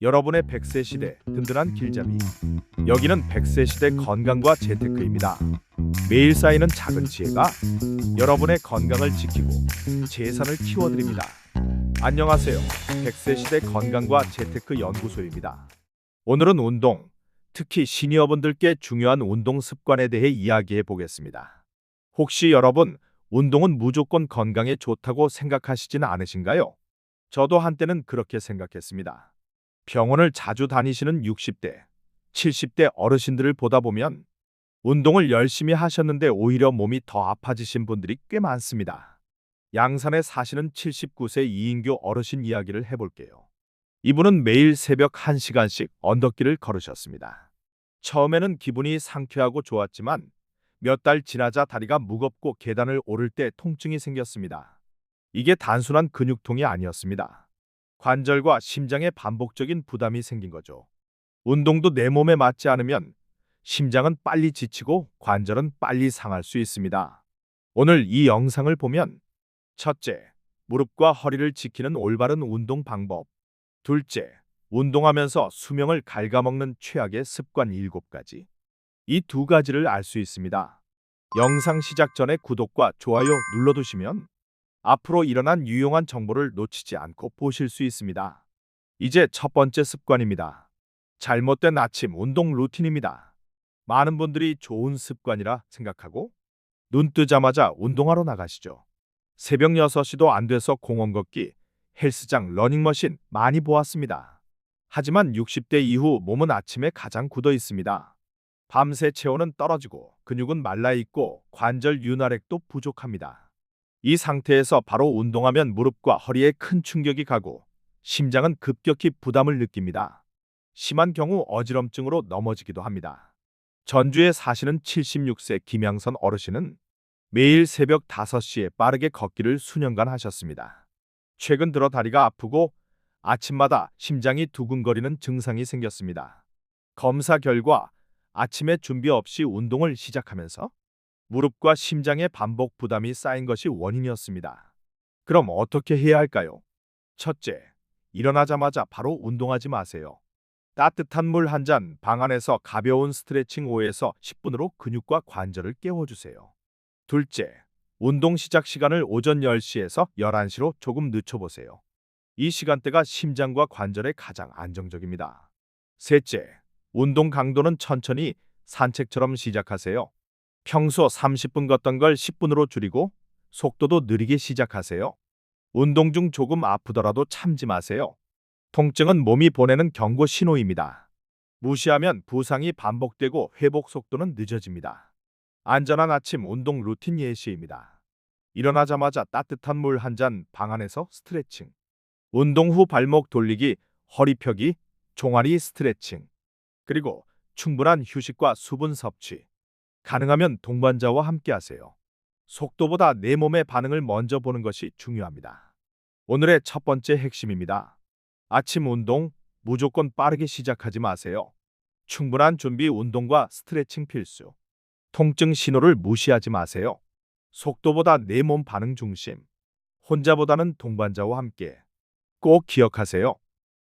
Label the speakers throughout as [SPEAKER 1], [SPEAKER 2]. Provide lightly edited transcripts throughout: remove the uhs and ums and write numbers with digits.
[SPEAKER 1] 여러분의 100세 시대 든든한 길잡이. 여기는 100세 시대 건강과 재테크입니다. 매일 쌓이는 작은 지혜가 여러분의 건강을 지키고 재산을 키워드립니다. 안녕하세요. 100세 시대 건강과 재테크 연구소입니다. 오늘은 운동, 특히 시니어분들께 중요한 운동 습관에 대해 이야기해 보겠습니다. 혹시 여러분, 운동은 무조건 건강에 좋다고 생각하시지는 않으신가요? 저도 한때는 그렇게 생각했습니다. 병원을 자주 다니시는 60대, 70대 어르신들을 보다 보면 운동을 열심히 하셨는데 오히려 몸이 더 아파지신 분들이 꽤 많습니다. 양산에 사시는 79세 이인교 어르신 이야기를 해볼게요. 이분은 매일 새벽 1시간씩 언덕길을 걸으셨습니다. 처음에는 기분이 상쾌하고 좋았지만 몇 달 지나자 다리가 무겁고 계단을 오를 때 통증이 생겼습니다. 이게 단순한 근육통이 아니었습니다. 관절과 심장에 반복적인 부담이 생긴 거죠. 운동도 내 몸에 맞지 않으면 심장은 빨리 지치고 관절은 빨리 상할 수 있습니다. 오늘 이 영상을 보면 첫째, 무릎과 허리를 지키는 올바른 운동 방법. 둘째, 운동하면서 수명을 갉아먹는 최악의 습관 7가지. 이 두 가지를 알 수 있습니다. 영상 시작 전에 구독과 좋아요 눌러두시면 앞으로 일어난 유용한 정보를 놓치지 않고 보실 수 있습니다. 이제 첫 번째 습관입니다. 잘못된 아침 운동 루틴입니다. 많은 분들이 좋은 습관이라 생각하고 눈 뜨자마자 운동하러 나가시죠. 새벽 6시도 안 돼서 공원 걷기, 헬스장, 러닝머신 많이 보았습니다. 하지만 60대 이후 몸은 아침에 가장 굳어 있습니다. 밤새 체온은 떨어지고 근육은 말라 있고 관절 윤활액도 부족합니다. 이 상태에서 바로 운동하면 무릎과 허리에 큰 충격이 가고 심장은 급격히 부담을 느낍니다. 심한 경우 어지럼증으로 넘어지기도 합니다. 전주에 사시는 76세 김양선 어르신은 매일 새벽 5시에 빠르게 걷기를 수년간 하셨습니다. 최근 들어 다리가 아프고 아침마다 심장이 두근거리는 증상이 생겼습니다. 검사 결과 아침에 준비 없이 운동을 시작하면서 무릎과 심장의 반복 부담이 쌓인 것이 원인이었습니다. 그럼 어떻게 해야 할까요? 첫째, 일어나자마자 바로 운동하지 마세요. 따뜻한 물 한 잔, 방 안에서 가벼운 스트레칭 5에서 10분으로 근육과 관절을 깨워주세요. 둘째, 운동 시작 시간을 오전 10시에서 11시로 조금 늦춰보세요. 이 시간대가 심장과 관절에 가장 안정적입니다. 셋째, 운동 강도는 천천히 산책처럼 시작하세요. 평소 30분 걷던 걸 10분으로 줄이고 속도도 느리게 시작하세요. 운동 중 조금 아프더라도 참지 마세요. 통증은 몸이 보내는 경고 신호입니다. 무시하면 부상이 반복되고 회복 속도는 늦어집니다. 안전한 아침 운동 루틴 예시입니다. 일어나자마자 따뜻한 물 한 잔, 방 안에서 스트레칭. 운동 후 발목 돌리기, 허리 펴기, 종아리 스트레칭. 그리고 충분한 휴식과 수분 섭취. 가능하면 동반자와 함께 하세요. 속도보다 내 몸의 반응을 먼저 보는 것이 중요합니다. 오늘의 첫 번째 핵심입니다. 아침 운동 무조건 빠르게 시작하지 마세요. 충분한 준비 운동과 스트레칭 필수. 통증 신호를 무시하지 마세요. 속도보다 내 몸 반응 중심. 혼자보다는 동반자와 함께. 꼭 기억하세요.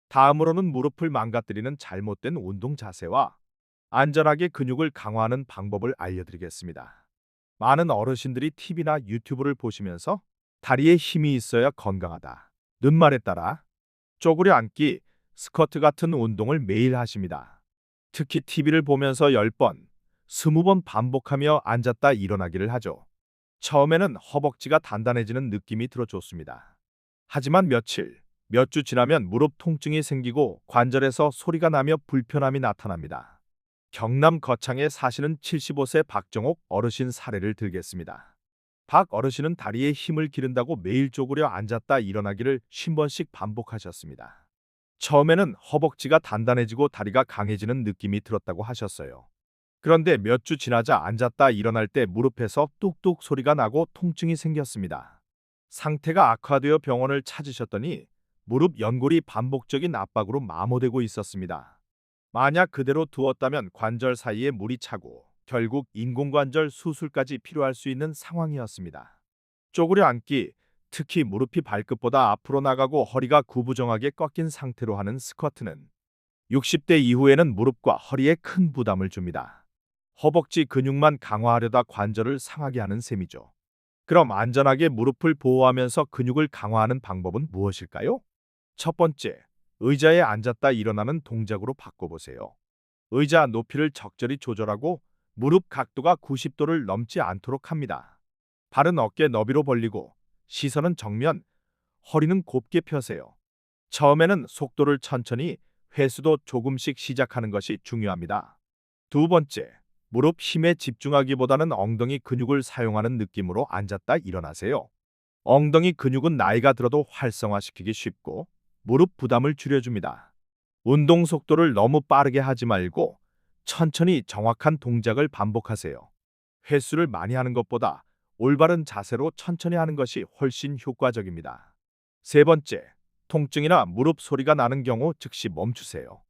[SPEAKER 1] 다음으로는 무릎을 망가뜨리는 잘못된 운동 자세와 안전하게 근육을 강화하는 방법을 알려드리겠습니다. 많은 어르신들이 TV나 유튜브를 보시면서 다리에 힘이 있어야 건강하다 는 말에 따라 쪼그려 앉기, 스쿼트 같은 운동을 매일 하십니다. 특히 TV를 보면서 10번, 20번 반복하며 앉았다 일어나기를 하죠. 처음에는 허벅지가 단단해지는 느낌이 들어 좋습니다. 하지만 몇 주 지나면 무릎 통증이 생기고 관절에서 소리가 나며 불편함이 나타납니다. 경남 거창에 사시는 75세 박정옥 어르신 사례를 들겠습니다. 박 어르신은 다리에 힘을 기른다고 매일 쪼그려 앉았다 일어나기를 50번씩 반복하셨습니다. 처음에는 허벅지가 단단해지고 다리가 강해지는 느낌이 들었다고 하셨어요. 그런데 몇 주 지나자 앉았다 일어날 때 무릎에서 뚝뚝 소리가 나고 통증이 생겼습니다. 상태가 악화되어 병원을 찾으셨더니 무릎 연골이 반복적인 압박으로 마모되고 있었습니다. 만약 그대로 두었다면 관절 사이에 물이 차고 결국 인공관절 수술까지 필요할 수 있는 상황이었습니다. 쪼그려 앉기, 특히 무릎이 발끝보다 앞으로 나가고 허리가 구부정하게 꺾인 상태로 하는 스쿼트는 60대 이후에는 무릎과 허리에 큰 부담을 줍니다. 허벅지 근육만 강화하려다 관절을 상하게 하는 셈이죠. 그럼 안전하게 무릎을 보호하면서 근육을 강화하는 방법은 무엇일까요? 첫 번째, 의자에 앉았다 일어나는 동작으로 바꿔보세요. 의자 높이를 적절히 조절하고 무릎 각도가 90도를 넘지 않도록 합니다. 발은 어깨 너비로 벌리고 시선은 정면, 허리는 곱게 펴세요. 처음에는 속도를 천천히, 횟수도 조금씩 시작하는 것이 중요합니다. 두 번째, 무릎 힘에 집중하기보다는 엉덩이 근육을 사용하는 느낌으로 앉았다 일어나세요. 엉덩이 근육은 나이가 들어도 활성화시키기 쉽고 무릎 부담을 줄여줍니다. 운동 속도를 너무 빠르게 하지 말고 천천히 정확한 동작을 반복하세요. 횟수를 많이 하는 것보다 올바른 자세로 천천히 하는 것이 훨씬 효과적입니다. 세 번째, 통증이나 무릎 소리가 나는 경우 즉시 멈추세요.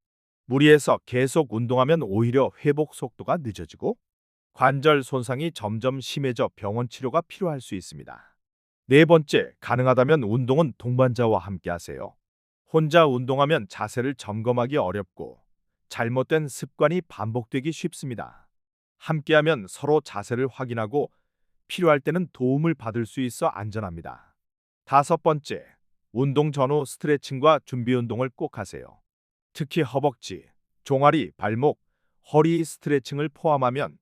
[SPEAKER 1] 무리해서 계속 운동하면 오히려 회복 속도가 늦어지고 관절 손상이 점점 심해져 병원 치료가 필요할 수 있습니다. 네 번째, 가능하다면 운동은 동반자와 함께 하세요. 혼자 운동하면 자세를 점검하기 어렵고 잘못된 습관이 반복되기 쉽습니다. 함께하면 서로 자세를 확인하고 필요할 때는 도움을 받을 수 있어 안전합니다. 다섯 번째, 운동 전후 스트레칭과 준비 운동을 꼭 하세요. 특히 허벅지, 종아리, 발목, 허리 스트레칭을 포함하면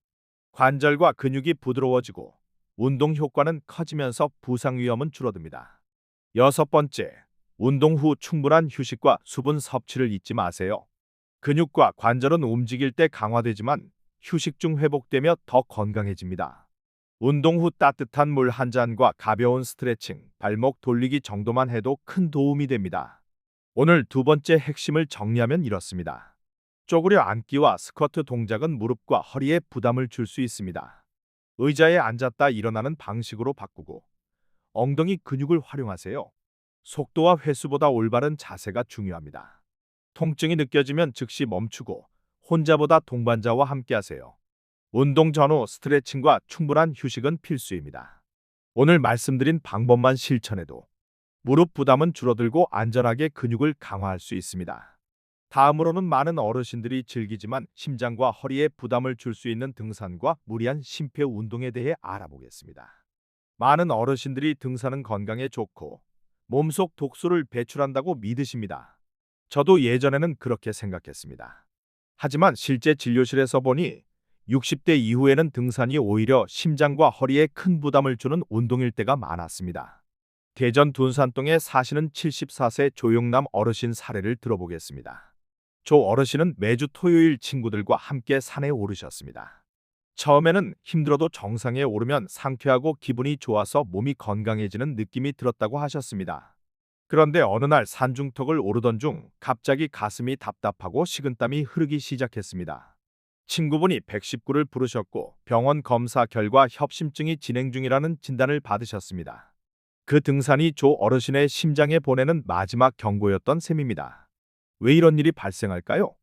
[SPEAKER 1] 관절과 근육이 부드러워지고 운동 효과는 커지면서 부상 위험은 줄어듭니다. 여섯 번째, 운동 후 충분한 휴식과 수분 섭취를 잊지 마세요. 근육과 관절은 움직일 때 강화되지만 휴식 중 회복되며 더 건강해집니다. 운동 후 따뜻한 물 한 잔과 가벼운 스트레칭, 발목 돌리기 정도만 해도 큰 도움이 됩니다. 오늘 두 번째 핵심을 정리하면 이렇습니다. 쪼그려 앉기와 스쿼트 동작은 무릎과 허리에 부담을 줄 수 있습니다. 의자에 앉았다 일어나는 방식으로 바꾸고 엉덩이 근육을 활용하세요. 속도와 횟수보다 올바른 자세가 중요합니다. 통증이 느껴지면 즉시 멈추고 혼자보다 동반자와 함께 하세요. 운동 전후 스트레칭과 충분한 휴식은 필수입니다. 오늘 말씀드린 방법만 실천해도 무릎 부담은 줄어들고 안전하게 근육을 강화할 수 있습니다. 다음으로는 많은 어르신들이 즐기지만 심장과 허리에 부담을 줄 수 있는 등산과 무리한 심폐 운동에 대해 알아보겠습니다. 많은 어르신들이 등산은 건강에 좋고 몸속 독소를 배출한다고 믿으십니다. 저도 예전에는 그렇게 생각했습니다. 하지만 실제 진료실에서 보니 60대 이후에는 등산이 오히려 심장과 허리에 큰 부담을 주는 운동일 때가 많았습니다. 대전 둔산동에 사시는 74세 조용남 어르신 사례를 들어보겠습니다. 조 어르신은 매주 토요일 친구들과 함께 산에 오르셨습니다. 처음에는 힘들어도 정상에 오르면 상쾌하고 기분이 좋아서 몸이 건강해지는 느낌이 들었다고 하셨습니다. 그런데 어느 날 산중턱을 오르던 중 갑자기 가슴이 답답하고 식은땀이 흐르기 시작했습니다. 친구분이 119를 부르셨고 병원 검사 결과 협심증이 진행 중이라는 진단을 받으셨습니다. 그 등산이 조 어르신의 심장에 보내는 마지막 경고였던 셈입니다. 왜 이런 일이 발생할까요?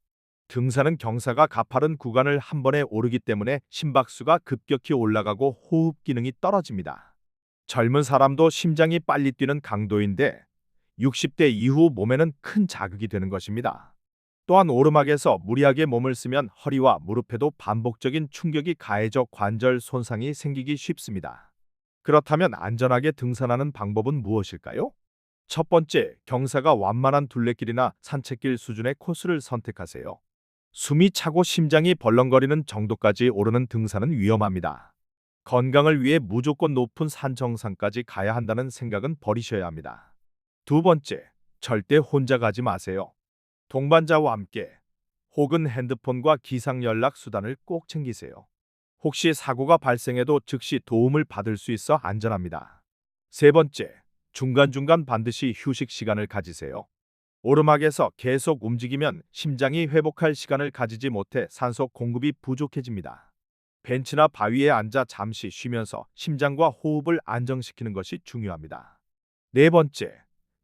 [SPEAKER 1] 등산은 경사가 가파른 구간을 한 번에 오르기 때문에 심박수가 급격히 올라가고 호흡 기능이 떨어집니다. 젊은 사람도 심장이 빨리 뛰는 강도인데 60대 이후 몸에는 큰 자극이 되는 것입니다. 또한 오르막에서 무리하게 몸을 쓰면 허리와 무릎에도 반복적인 충격이 가해져 관절 손상이 생기기 쉽습니다. 그렇다면 안전하게 등산하는 방법은 무엇일까요? 첫 번째, 경사가 완만한 둘레길이나 산책길 수준의 코스를 선택하세요. 숨이 차고 심장이 벌렁거리는 정도까지 오르는 등산은 위험합니다. 건강을 위해 무조건 높은 산 정상까지 가야 한다는 생각은 버리셔야 합니다. 두 번째, 절대 혼자 가지 마세요. 동반자와 함께 혹은 핸드폰과 기상 연락 수단을 꼭 챙기세요. 혹시 사고가 발생해도 즉시 도움을 받을 수 있어 안전합니다. 세 번째, 중간중간 반드시 휴식 시간을 가지세요. 오르막에서 계속 움직이면 심장이 회복할 시간을 가지지 못해 산소 공급이 부족해집니다. 벤치나 바위에 앉아 잠시 쉬면서 심장과 호흡을 안정시키는 것이 중요합니다. 네 번째,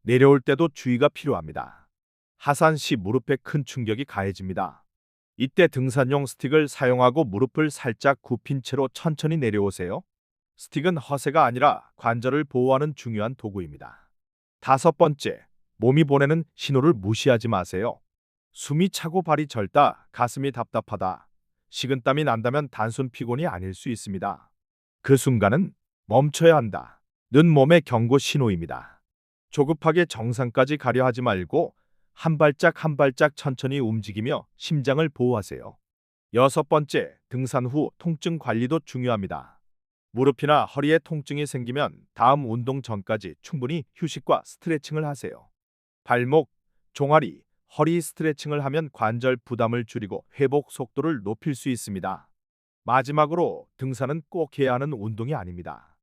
[SPEAKER 1] 내려올 때도 주의가 필요합니다. 하산 시 무릎에 큰 충격이 가해집니다. 이때 등산용 스틱을 사용하고 무릎을 살짝 굽힌 채로 천천히 내려오세요. 스틱은 허세가 아니라 관절을 보호하는 중요한 도구입니다. 다섯 번째, 몸이 보내는 신호를 무시하지 마세요. 숨이 차고 발이 절다, 가슴이 답답하다, 식은땀이 난다면 단순 피곤이 아닐 수 있습니다. 그 순간은 멈춰야 한다 는 몸의 경고 신호입니다. 조급하게 정상까지 가려 하지 말고 한 발짝 한 발짝 천천히 움직이며 심장을 보호하세요. 여섯 번째, 등산 후 통증 관리도 중요합니다. 무릎이나 허리에 통증이 생기면 다음 운동 전까지 충분히 휴식과 스트레칭을 하세요. 발목, 종아리, 허리 스트레칭을 하면 관절 부담을 줄이고 회복 속도를 높일 수 있습니다. 마지막으로, 등산은 꼭 해야 하는 운동이 아닙니다.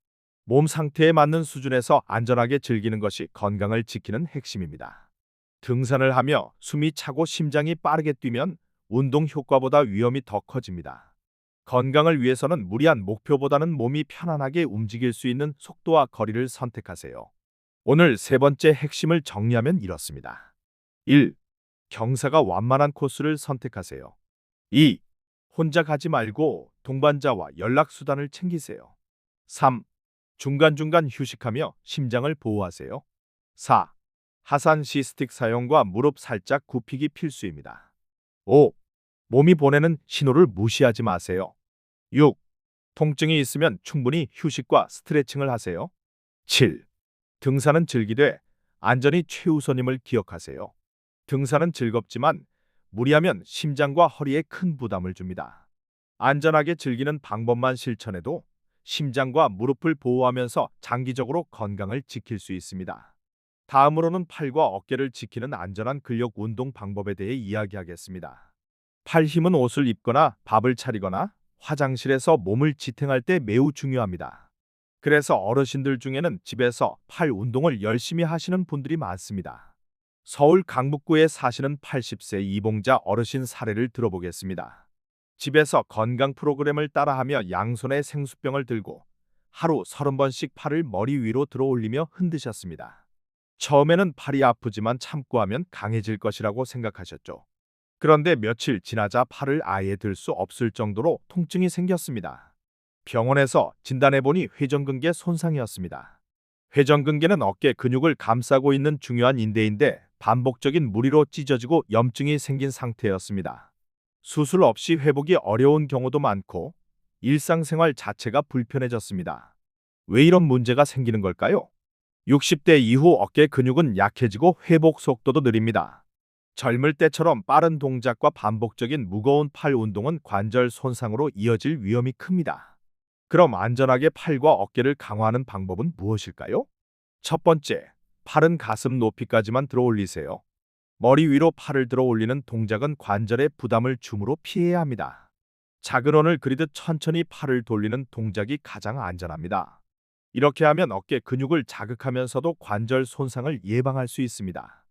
[SPEAKER 1] 몸 상태에 맞는 수준에서 안전하게 즐기는 것이 건강을 지키는 핵심입니다. 등산을 하며 숨이 차고 심장이 빠르게 뛰면 운동 효과보다 위험이 더 커집니다. 건강을 위해서는 무리한 목표보다는 몸이 편안하게 움직일 수 있는 속도와 거리를 선택하세요. 오늘 세 번째 핵심을 정리하면 이렇습니다. 1. 경사가 완만한 코스를 선택하세요. 2. 혼자 가지 말고 동반자와 연락수단을 챙기세요. 3. 중간중간 휴식하며 심장을 보호하세요. 4. 하산시 스틱 사용과 무릎 살짝 굽히기 필수입니다. 5. 몸이 보내는 신호를 무시하지 마세요. 6. 통증이 있으면 충분히 휴식과 스트레칭을 하세요. 7. 등산은 즐기되 안전이 최우선임을 기억하세요. 등산은 즐겁지만 무리하면 심장과 허리에 큰 부담을 줍니다. 안전하게 즐기는 방법만 실천해도 심장과 무릎을 보호하면서 장기적으로 건강을 지킬 수 있습니다. 다음으로는 팔과 어깨를 지키는 안전한 근력 운동 방법에 대해 이야기하겠습니다. 팔 힘은 옷을 입거나 밥을 차리거나 화장실에서 몸을 지탱할 때 매우 중요합니다. 그래서 어르신들 중에는 집에서 팔 운동을 열심히 하시는 분들이 많습니다. 서울 강북구에 사시는 80세 이봉자 어르신 사례를 들어보겠습니다. 집에서 건강 프로그램을 따라하며 양손에 생수병을 들고 하루 30번씩 팔을 머리 위로 들어 올리며 흔드셨습니다. 처음에는 팔이 아프지만 참고 하면 강해질 것이라고 생각하셨죠. 그런데 며칠 지나자 팔을 아예 들 수 없을 정도로 통증이 생겼습니다. 병원에서 진단해보니 회전근개 손상이었습니다. 회전근개는 어깨 근육을 감싸고 있는 중요한 인대인데 반복적인 무리로 찢어지고 염증이 생긴 상태였습니다. 수술 없이 회복이 어려운 경우도 많고 일상생활 자체가 불편해졌습니다. 왜 이런 문제가 생기는 걸까요? 60대 이후 어깨 근육은 약해지고 회복 속도도 느립니다. 젊을 때처럼 빠른 동작과 반복적인 무거운 팔 운동은 관절 손상으로 이어질 위험이 큽니다. 그럼 안전하게 팔과 어깨를 강화하는 방법은 무엇일까요? 첫 번째, 팔은 가슴 높이까지만 들어 올리세요. 머리 위로 팔을 들어 올리는 동작은 관절에 부담을 주므로 피해야 합니다. 작은 원을 그리듯 천천히 팔을 돌리는 동작이 가장 안전합니다. 이렇게 하면 어깨 근육을 자극하면서도 관절 손상을 예방할 수 있습니다.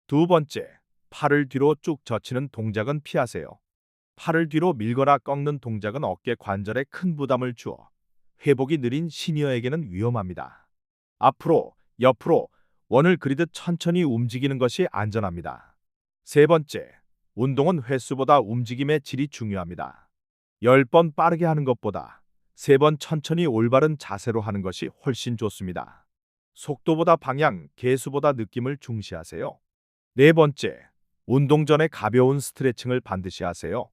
[SPEAKER 1] 두 번째, 팔을 뒤로 쭉 젖히는 동작은 피하세요. 팔을 뒤로 밀거나 꺾는 동작은 어깨 관절에 큰 부담을 주어 회복이 느린 시니어에게는 위험합니다. 앞으로, 옆으로, 원을 그리듯 천천히 움직이는 것이 안전합니다. 세 번째, 운동은 횟수보다 움직임의 질이 중요합니다. 10번 빠르게 하는 것보다 3번 천천히 올바른 자세로 하는 것이 훨씬 좋습니다. 속도보다 방향, 개수보다 느낌을 중시하세요. 네 번째, 운동 전에 가벼운 스트레칭을 반드시 하세요.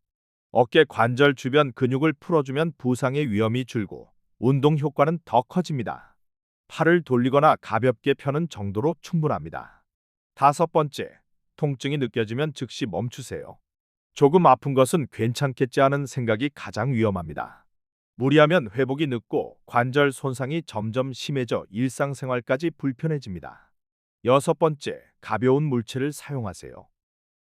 [SPEAKER 1] 어깨 관절 주변 근육을 풀어주면 부상의 위험이 줄고 운동 효과는 더 커집니다. 팔을 돌리거나 가볍게 펴는 정도로 충분합니다. 다섯 번째, 통증이 느껴지면 즉시 멈추세요. 조금 아픈 것은 괜찮겠지 하는 생각이 가장 위험합니다. 무리하면 회복이 늦고 관절 손상이 점점 심해져 일상생활까지 불편해집니다. 여섯 번째, 가벼운 물체를 사용하세요.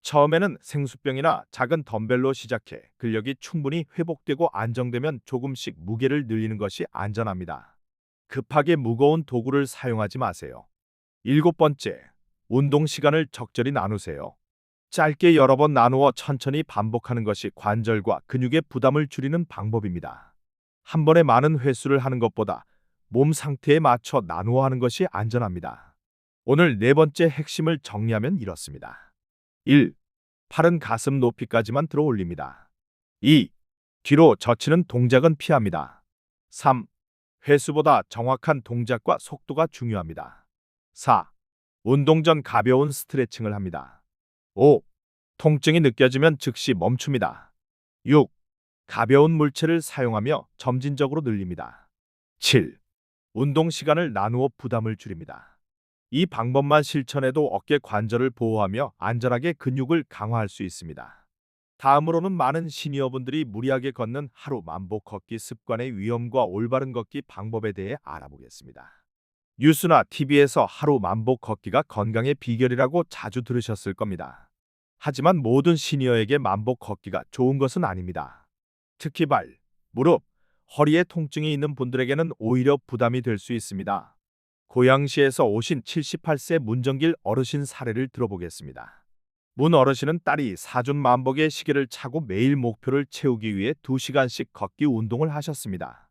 [SPEAKER 1] 처음에는 생수병이나 작은 덤벨로 시작해 근력이 충분히 회복되고 안정되면 조금씩 무게를 늘리는 것이 안전합니다. 급하게 무거운 도구를 사용하지 마세요. 일곱 번째, 운동 시간을 적절히 나누세요. 짧게 여러 번 나누어 천천히 반복하는 것이 관절과 근육의 부담을 줄이는 방법입니다. 한 번에 많은 횟수를 하는 것보다 몸 상태에 맞춰 나누어 하는 것이 안전합니다. 오늘 네 번째 핵심을 정리하면 이렇습니다. 1. 팔은 가슴 높이까지만 들어 올립니다. 2. 뒤로 젖히는 동작은 피합니다. 3. 횟수보다 정확한 동작과 속도가 중요합니다. 4. 운동 전 가벼운 스트레칭을 합니다. 5. 통증이 느껴지면 즉시 멈춥니다. 6. 가벼운 물체를 사용하며 점진적으로 늘립니다. 7. 운동 시간을 나누어 부담을 줄입니다. 이 방법만 실천해도 어깨 관절을 보호하며 안전하게 근육을 강화할 수 있습니다. 다음으로는 많은 시니어분들이 무리하게 걷는 하루 만보 걷기 습관의 위험과 올바른 걷기 방법에 대해 알아보겠습니다. 뉴스나 TV에서 하루 만보 걷기가 건강의 비결이라고 자주 들으셨을 겁니다. 하지만 모든 시니어에게 만보 걷기가 좋은 것은 아닙니다. 특히 발, 무릎, 허리에 통증이 있는 분들에게는 오히려 부담이 될 수 있습니다. 고양시에서 오신 78세 문정길 어르신 사례를 들어보겠습니다. 문 어르신은 딸이 사준 만복의 시계를 차고 매일 목표를 채우기 위해 2시간씩 걷기 운동을 하셨습니다.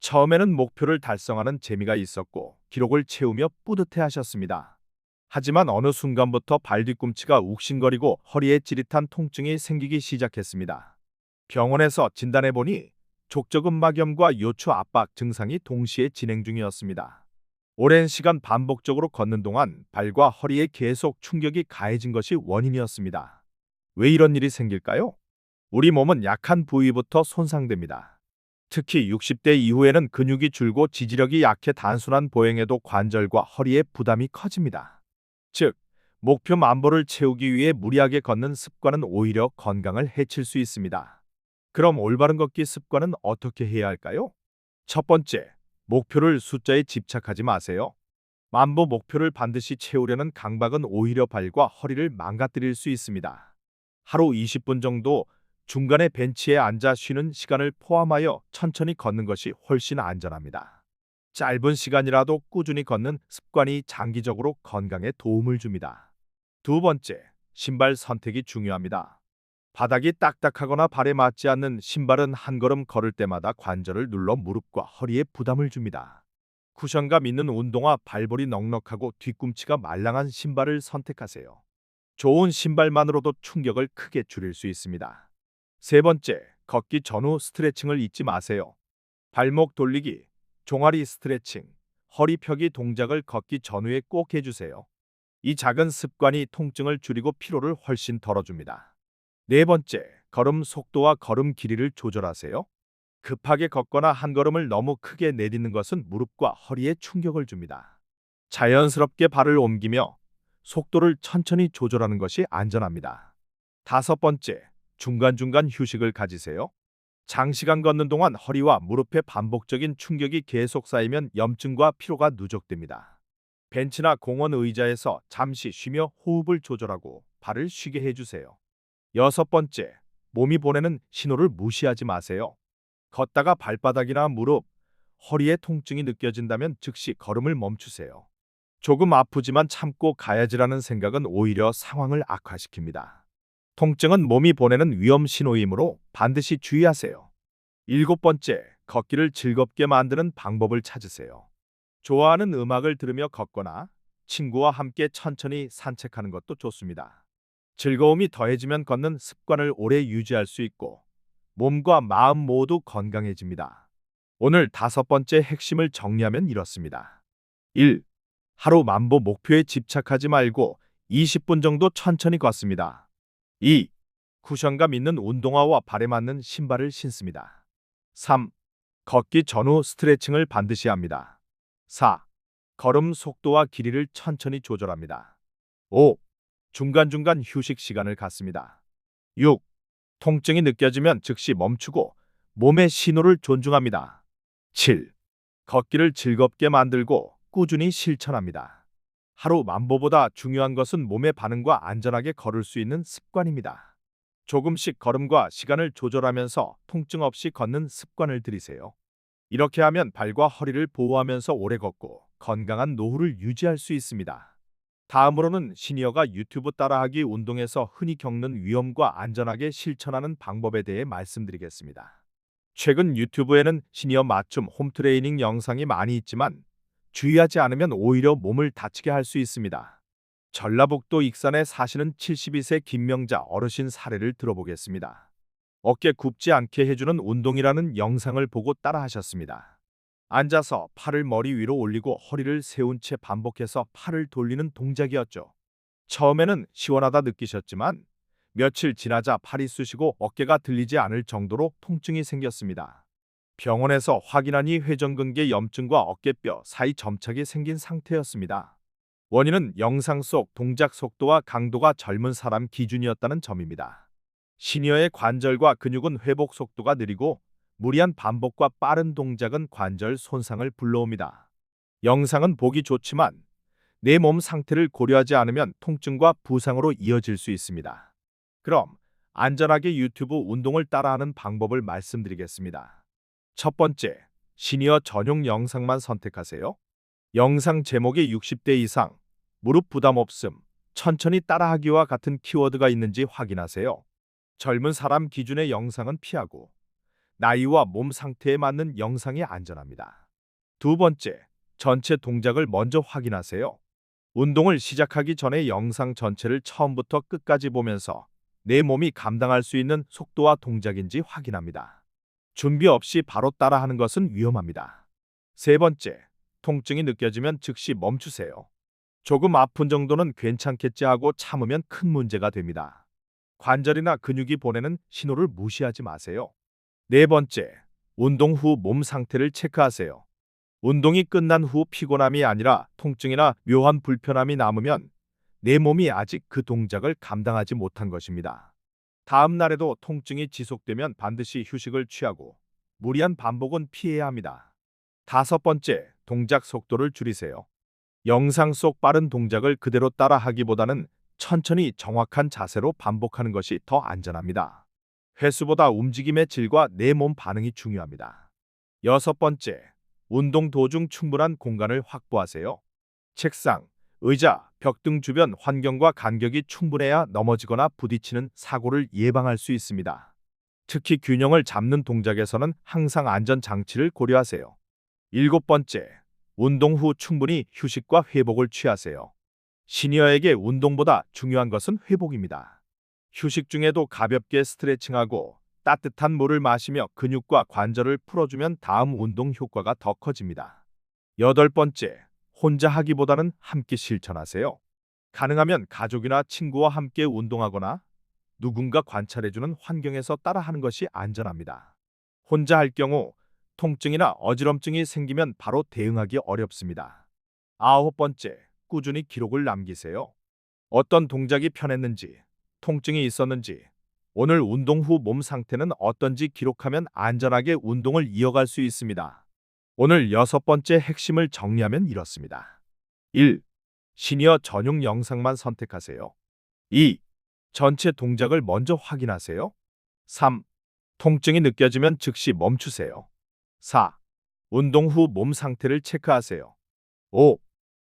[SPEAKER 1] 처음에는 목표를 달성하는 재미가 있었고 기록을 채우며 뿌듯해하셨습니다. 하지만 어느 순간부터 발 뒤꿈치가 욱신거리고 허리에 찌릿한 통증이 생기기 시작했습니다. 병원에서 진단해보니 족저근막염과 요추 압박 증상이 동시에 진행 중이었습니다. 오랜 시간 반복적으로 걷는 동안 발과 허리에 계속 충격이 가해진 것이 원인이었습니다. 왜 이런 일이 생길까요? 우리 몸은 약한 부위부터 손상됩니다. 특히 60대 이후에는 근육이 줄고 지지력이 약해 단순한 보행에도 관절과 허리에 부담이 커집니다. 즉, 목표 만보를 채우기 위해 무리하게 걷는 습관은 오히려 건강을 해칠 수 있습니다. 그럼 올바른 걷기 습관은 어떻게 해야 할까요? 첫 번째, 목표를 숫자에 집착하지 마세요. 만보 목표를 반드시 채우려는 강박은 오히려 발과 허리를 망가뜨릴 수 있습니다. 하루 20분 정도 중간에 벤치에 앉아 쉬는 시간을 포함하여 천천히 걷는 것이 훨씬 안전합니다. 짧은 시간이라도 꾸준히 걷는 습관이 장기적으로 건강에 도움을 줍니다. 두 번째, 신발 선택이 중요합니다. 바닥이 딱딱하거나 발에 맞지 않는 신발은 한 걸음 걸을 때마다 관절을 눌러 무릎과 허리에 부담을 줍니다. 쿠션감 있는 운동화, 발볼이 넉넉하고 뒤꿈치가 말랑한 신발을 선택하세요. 좋은 신발만으로도 충격을 크게 줄일 수 있습니다. 세 번째, 걷기 전후 스트레칭을 잊지 마세요. 발목 돌리기, 종아리 스트레칭, 허리 펴기 동작을 걷기 전후에 꼭 해주세요. 이 작은 습관이 통증을 줄이고 피로를 훨씬 덜어줍니다. 네 번째, 걸음 속도와 걸음 길이를 조절하세요. 급하게 걷거나 한 걸음을 너무 크게 내딛는 것은 무릎과 허리에 충격을 줍니다. 자연스럽게 발을 옮기며 속도를 천천히 조절하는 것이 안전합니다. 다섯 번째, 중간중간 휴식을 가지세요. 장시간 걷는 동안 허리와 무릎에 반복적인 충격이 계속 쌓이면 염증과 피로가 누적됩니다. 벤치나 공원 의자에서 잠시 쉬며 호흡을 조절하고 발을 쉬게 해주세요. 여섯 번째, 몸이 보내는 신호를 무시하지 마세요. 걷다가 발바닥이나 무릎, 허리에 통증이 느껴진다면 즉시 걸음을 멈추세요. 조금 아프지만 참고 가야지라는 생각은 오히려 상황을 악화시킵니다. 통증은 몸이 보내는 위험 신호이므로 반드시 주의하세요. 일곱 번째, 걷기를 즐겁게 만드는 방법을 찾으세요. 좋아하는 음악을 들으며 걷거나 친구와 함께 천천히 산책하는 것도 좋습니다. 즐거움이 더해지면 걷는 습관을 오래 유지할 수 있고 몸과 마음 모두 건강해집니다. 오늘 다섯 번째 핵심을 정리하면 이렇습니다. 1. 하루 만보 목표에 집착하지 말고 20분 정도 천천히 걷습니다. 2. 쿠션감 있는 운동화와 발에 맞는 신발을 신습니다. 3. 걷기 전후 스트레칭을 반드시 합니다. 4. 걸음 속도와 길이를 천천히 조절합니다. 5. 중간중간 휴식 시간을 갖습니다. 6. 통증이 느껴지면 즉시 멈추고 몸의 신호를 존중합니다. 7. 걷기를 즐겁게 만들고 꾸준히 실천합니다. 하루 만보보다 중요한 것은 몸의 반응과 안전하게 걸을 수 있는 습관입니다. 조금씩 걸음과 시간을 조절하면서 통증 없이 걷는 습관을 들이세요. 이렇게 하면 발과 허리를 보호하면서 오래 걷고 건강한 노후를 유지할 수 있습니다. 다음으로는 시니어가 유튜브 따라하기 운동에서 흔히 겪는 위험과 안전하게 실천하는 방법에 대해 말씀드리겠습니다. 최근 유튜브에는 시니어 맞춤 홈트레이닝 영상이 많이 있지만 주의하지 않으면 오히려 몸을 다치게 할 수 있습니다. 전라북도 익산에 사시는 72세 김명자 어르신 사례를 들어보겠습니다. 어깨 굽지 않게 해주는 운동이라는 영상을 보고 따라하셨습니다. 앉아서 팔을 머리 위로 올리고 허리를 세운 채 반복해서 팔을 돌리는 동작이었죠. 처음에는 시원하다 느끼셨지만 며칠 지나자 팔이 쑤시고 어깨가 들리지 않을 정도로 통증이 생겼습니다. 병원에서 확인하니 회전근개 염증과 어깨뼈 사이 점착이 생긴 상태였습니다. 원인은 영상 속 동작 속도와 강도가 젊은 사람 기준이었다는 점입니다. 시니어의 관절과 근육은 회복 속도가 느리고 무리한 반복과 빠른 동작은 관절 손상을 불러옵니다. 영상은 보기 좋지만 내 몸 상태를 고려하지 않으면 통증과 부상으로 이어질 수 있습니다. 그럼 안전하게 유튜브 운동을 따라하는 방법을 말씀드리겠습니다. 첫 번째, 시니어 전용 영상만 선택하세요. 영상 제목에 60대 이상, 무릎 부담 없음, 천천히 따라하기와 같은 키워드가 있는지 확인하세요. 젊은 사람 기준의 영상은 피하고 나이와 몸 상태에 맞는 영상이 안전합니다. 두 번째, 전체 동작을 먼저 확인하세요. 운동을 시작하기 전에 영상 전체를 처음부터 끝까지 보면서 내 몸이 감당할 수 있는 속도와 동작인지 확인합니다. 준비 없이 바로 따라하는 것은 위험합니다. 세 번째, 통증이 느껴지면 즉시 멈추세요. 조금 아픈 정도는 괜찮겠지 하고 참으면 큰 문제가 됩니다. 관절이나 근육이 보내는 신호를 무시하지 마세요. 네 번째, 운동 후 몸 상태를 체크하세요. 운동이 끝난 후 피곤함이 아니라 통증이나 묘한 불편함이 남으면 내 몸이 아직 그 동작을 감당하지 못한 것입니다. 다음 날에도 통증이 지속되면 반드시 휴식을 취하고 무리한 반복은 피해야 합니다. 다섯 번째, 동작 속도를 줄이세요. 영상 속 빠른 동작을 그대로 따라하기보다는 천천히 정확한 자세로 반복하는 것이 더 안전합니다. 횟수보다 움직임의 질과 내 몸 반응이 중요합니다. 여섯 번째, 운동 도중 충분한 공간을 확보하세요. 책상, 의자, 벽 등 주변 환경과 간격이 충분해야 넘어지거나 부딪히는 사고를 예방할 수 있습니다. 특히 균형을 잡는 동작에서는 항상 안전 장치를 고려하세요. 일곱 번째, 운동 후 충분히 휴식과 회복을 취하세요. 시니어에게 운동보다 중요한 것은 회복입니다. 휴식 중에도 가볍게 스트레칭하고 따뜻한 물을 마시며 근육과 관절을 풀어주면 다음 운동 효과가 더 커집니다. 여덟 번째, 혼자 하기보다는 함께 실천하세요. 가능하면 가족이나 친구와 함께 운동하거나 누군가 관찰해주는 환경에서 따라하는 것이 안전합니다. 혼자 할 경우 통증이나 어지럼증이 생기면 바로 대응하기 어렵습니다. 아홉 번째, 꾸준히 기록을 남기세요. 어떤 동작이 편했는지, 통증이 있었는지, 오늘 운동 후 몸 상태는 어떤지 기록하면 안전하게 운동을 이어갈 수 있습니다. 오늘 여섯 번째 핵심을 정리하면 이렇습니다. 1. 시니어 전용 영상만 선택하세요. 2. 전체 동작을 먼저 확인하세요. 3. 통증이 느껴지면 즉시 멈추세요. 4. 운동 후 몸 상태를 체크하세요. 5.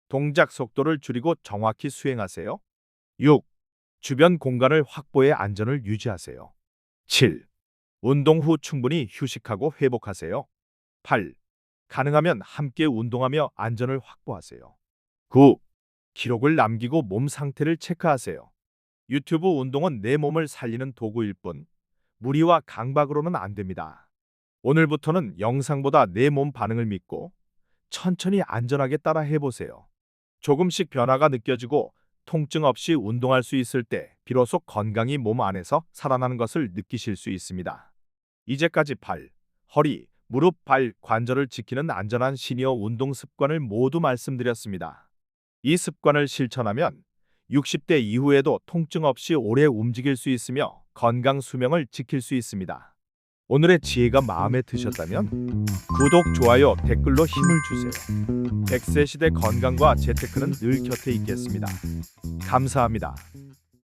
[SPEAKER 1] 동작 속도를 줄이고 정확히 수행하세요. 6. 주변 공간을 확보해 안전을 유지하세요. 7. 운동 후 충분히 휴식하고 회복하세요. 8. 가능하면 함께 운동하며 안전을 확보하세요. 9. 기록을 남기고 몸 상태를 체크하세요. 유튜브 운동은 내 몸을 살리는 도구일 뿐 무리와 강박으로는 안 됩니다. 오늘부터는 영상보다 내 몸 반응을 믿고 천천히 안전하게 따라 해보세요. 조금씩 변화가 느껴지고 통증 없이 운동할 수 있을 때 비로소 건강이 몸 안에서 살아나는 것을 느끼실 수 있습니다. 이제까지 팔, 허리, 무릎, 발, 관절을 지키는 안전한 시니어 운동 습관을 모두 말씀드렸습니다. 이 습관을 실천하면 60대 이후에도 통증 없이 오래 움직일 수 있으며 건강 수명을 지킬 수 있습니다. 오늘의 지혜가 마음에 드셨다면 구독, 좋아요, 댓글로 힘을 주세요. 100세 시대 건강과 재테크는 늘 곁에 있겠습니다. 감사합니다.